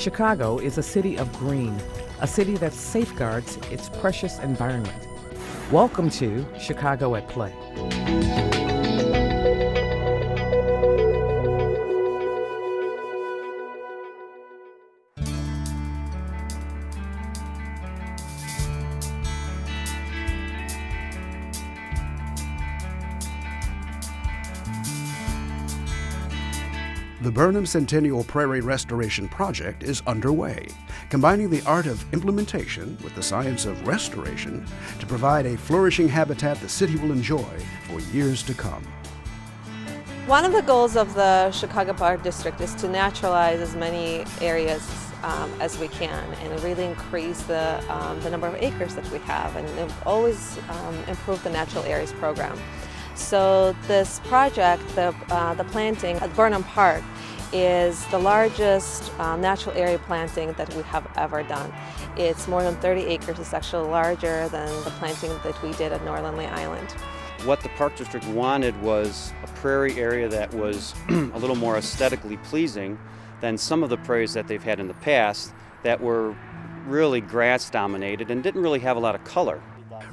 Chicago is a city of green, a city that safeguards its precious environment. Welcome to Chicago at Play. The Burnham Centennial Prairie Restoration Project is underway, combining the art of implementation with the science of restoration to provide a flourishing habitat the city will enjoy for years to come. One of the goals of the Chicago Park District is to naturalize as many areas as we can and really increase the number of acres that we have and always improve the natural areas program. So this project, the planting at Burnham Park, is the largest natural area planting that we have ever done. It's more than 30 acres. It's actually larger than the planting that we did at Norlandly Island. What the Park District wanted was a prairie area that was a little more aesthetically pleasing than some of the prairies that they've had in the past that were really grass dominated and didn't really have a lot of color.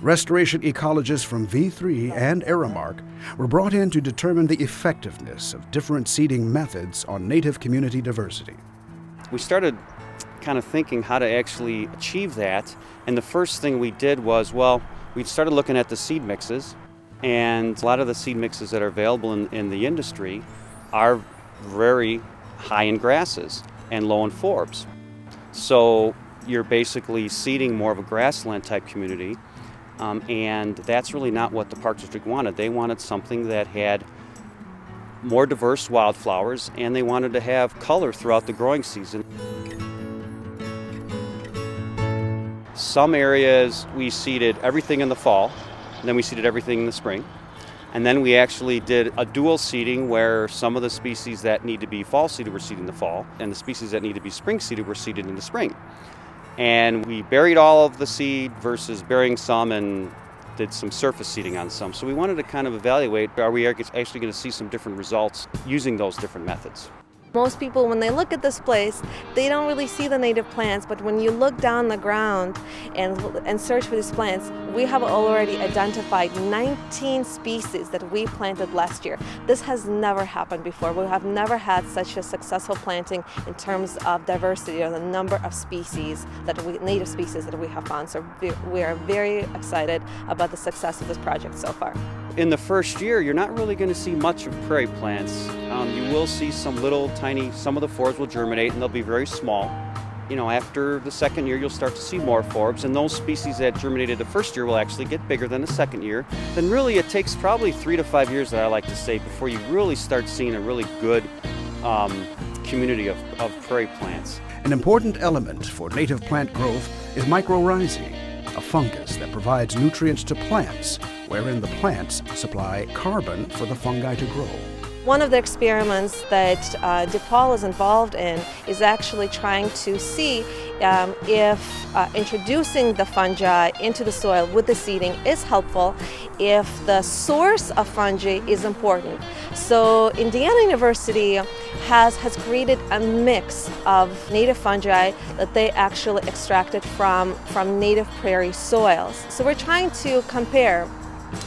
Restoration ecologists from V3 and Aramark were brought in to determine the effectiveness of different seeding methods on native community diversity. We started kind of thinking how to actually achieve that, and the first thing we did was, we started looking at the seed mixes, and a lot of the seed mixes that are available in the industry are very high in grasses and low in forbs. So you're basically seeding more of a grassland type community. And that's really not what the Park District wanted. They wanted something that had more diverse wildflowers, and they wanted to have color throughout the growing season. Some areas we seeded everything in the fall, and then we seeded everything in the spring. And then we actually did a dual seeding where some of the species that need to be fall seeded were seeded in the fall, and the species that need to be spring seeded were seeded in the spring. And we buried all of the seed versus burying some and did some surface seeding on some. So we wanted to kind of evaluate, are we actually going to see some different results using those different methods? Most people, when they look at this place, they don't really see the native plants, but when you look down the ground and search for these plants, we have already identified 19 species that we planted last year. This has never happened before. We have never had such a successful planting in terms of diversity or the number of species native species that we have found. So we are very excited about the success of this project so far. In the first year, you're not really going to see much of prairie plants. You will see some little tiny, some of the forbs will germinate and they'll be very small. After the second year, you'll start to see more forbs, and those species that germinated the first year will actually get bigger than the second year. Then really it takes probably 3 to 5 years, that I like to say, before you really start seeing a really good community of prairie plants. An important element for native plant growth is mycorrhizae, a fungus that provides nutrients to plants, wherein the plants supply carbon for the fungi to grow. One of the experiments that DePaul is involved in is actually trying to see if introducing the fungi into the soil with the seeding is helpful, if the source of fungi is important. So Indiana University has created a mix of native fungi that they actually extracted from native prairie soils. So we're trying to compare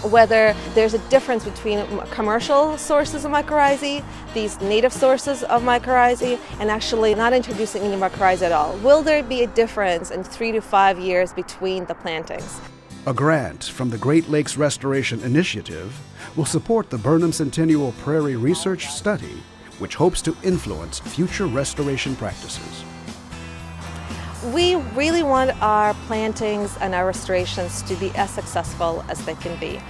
whether there's a difference between commercial sources of mycorrhizae, these native sources of mycorrhizae, and actually not introducing any mycorrhizae at all. Will there be a difference in 3 to 5 years between the plantings? A grant from the Great Lakes Restoration Initiative will support the Burnham Centennial Prairie Research Study, which hopes to influence future restoration practices. We really want our plantings and our restorations to be as successful as they can be.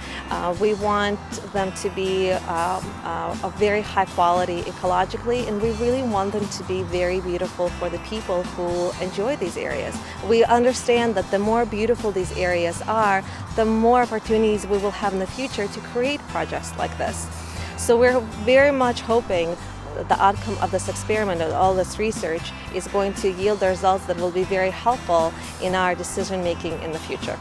We want them to be of very high quality ecologically, and we really want them to be very beautiful for the people who enjoy these areas. We understand that the more beautiful these areas are, the more opportunities we will have in the future to create projects like this. So we're very much hoping the outcome of this experiment and all this research is going to yield the results that will be very helpful in our decision making in the future.